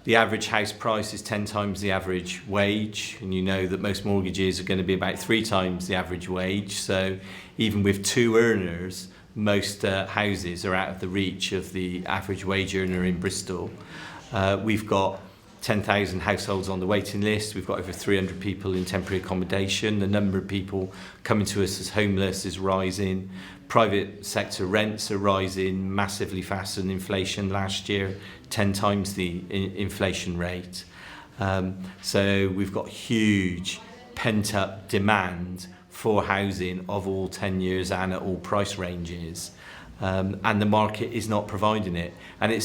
The average house price is 10 times the average wage, and you know that most mortgages are going to be about 3 times the average wage. So even with 2 earners, most houses are out of the reach of the average wage earner in Bristol. We've got 10,000 households on the waiting list. We've got over 300 people in temporary accommodation. The number of people coming to us as homeless is rising. Private sector rents are rising massively faster than inflation. Last year, 10 times the inflation rate. So we've got huge pent-up demand for housing of all tenures and at all price ranges. And the market is not providing it. And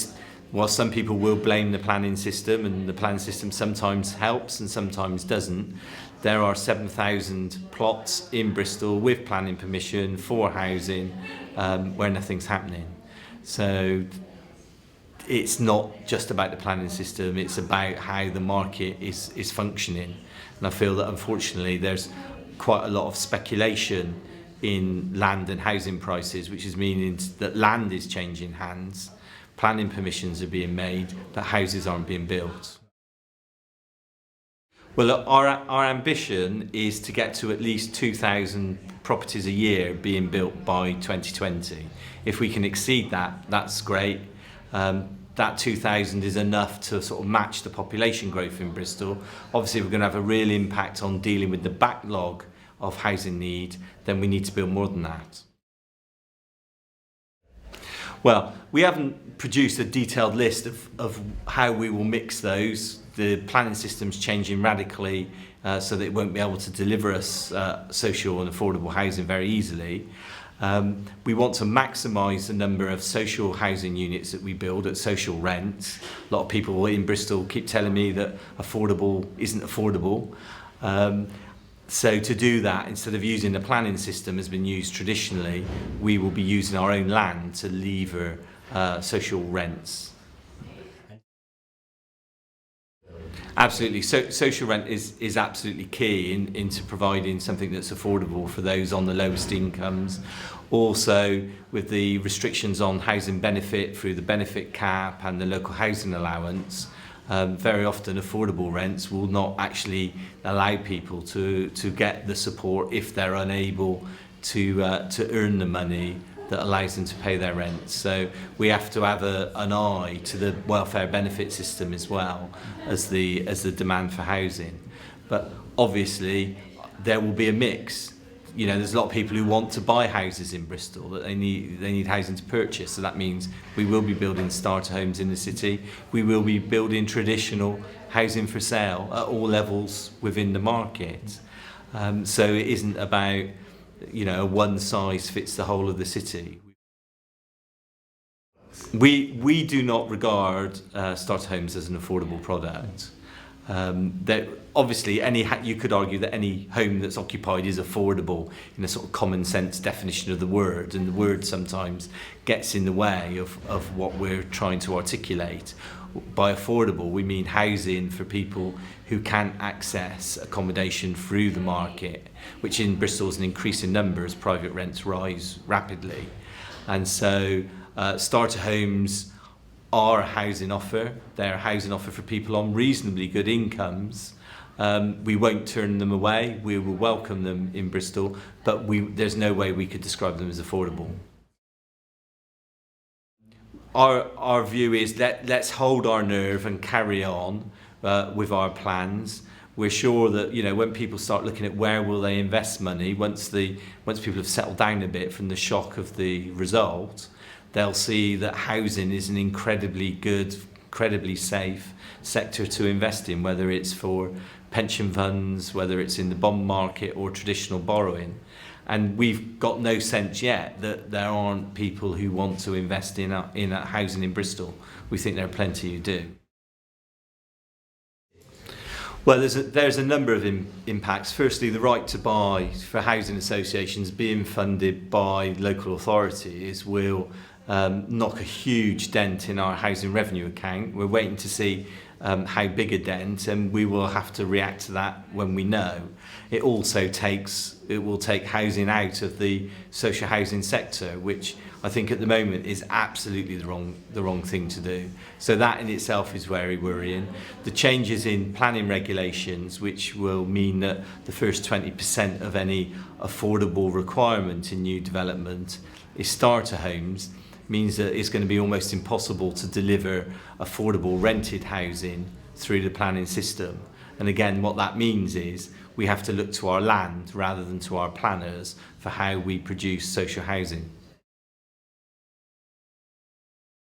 while some people will blame the planning system, and the planning system sometimes helps and sometimes doesn't, there are 7,000 plots in Bristol with planning permission for housing where nothing's happening. So it's not just about the planning system, it's about how the market is functioning. And I feel that unfortunately there's quite a lot of speculation in land and housing prices, which is meaning that land is changing hands, planning permissions are being made, but houses aren't being built. Well, our ambition is to get to at least 2,000 properties a year being built by 2020. If we can exceed that, that's great. That 2,000 is enough to sort of match the population growth in Bristol. Obviously, we're going to have a real impact on dealing with the backlog of housing need, then we need to build more than that. Well, we haven't produced a detailed list of how we will mix those. The planning system's changing radically so that it won't be able to deliver us social and affordable housing very easily. We want to maximise the number of social housing units that we build at social rents. A lot of people in Bristol keep telling me that affordable isn't affordable. So to do that, instead of using the planning system has been used traditionally, we will be using our own land to lever social rents. Absolutely. So social rent is absolutely key into providing something that's affordable for those on the lowest incomes. Also, with the restrictions on housing benefit through the benefit cap and the local housing allowance, very often affordable rents will not actually allow people to get the support if they're unable to earn the money that allows them to pay their rent. So we have to have an eye to the welfare benefit system as well as the demand for housing. But obviously there will be a mix. You know, there's a lot of people who want to buy houses in Bristol, that they need housing to purchase. So that means we will be building starter homes in the city. We will be building traditional housing for sale at all levels within the market. So it isn't about, you know, one size fits the whole of the city. We do not regard starter homes as an affordable product. That obviously you could argue that any home that's occupied is affordable in a sort of common sense definition of the word, and the word sometimes gets in the way of what we're trying to articulate. By affordable, we mean housing for people who can't access accommodation through the market, which in Bristol is an increasing number as private rents rise rapidly. And so starter homes are a housing offer. They're a housing offer for people on reasonably good incomes. We won't turn them away. We will welcome them in Bristol, but there's no way we could describe them as affordable. Our view is let's hold our nerve and carry on with our plans. We're sure that, you know, when people start looking at where will they invest money, once people have settled down a bit from the shock of the result, they'll see that housing is an incredibly good, incredibly safe sector to invest in, whether it's for pension funds, whether it's in the bond market or traditional borrowing. And we've got no sense yet that there aren't people who want to invest in housing in Bristol. We think there are plenty who do. Well, there's a number of impacts. Firstly, the right to buy for housing associations being funded by local authorities will knock a huge dent in our housing revenue account. We're waiting to see how big a dent, and we will have to react to that when we know. It also will take housing out of the social housing sector, which I think at the moment is absolutely the wrong thing to do. So that in itself is very worrying. The changes in planning regulations, which will mean that the first 20% of any affordable requirement in new development is starter homes, means that it's going to be almost impossible to deliver affordable rented housing through the planning system. And again, what that means is we have to look to our land rather than to our planners for how we produce social housing.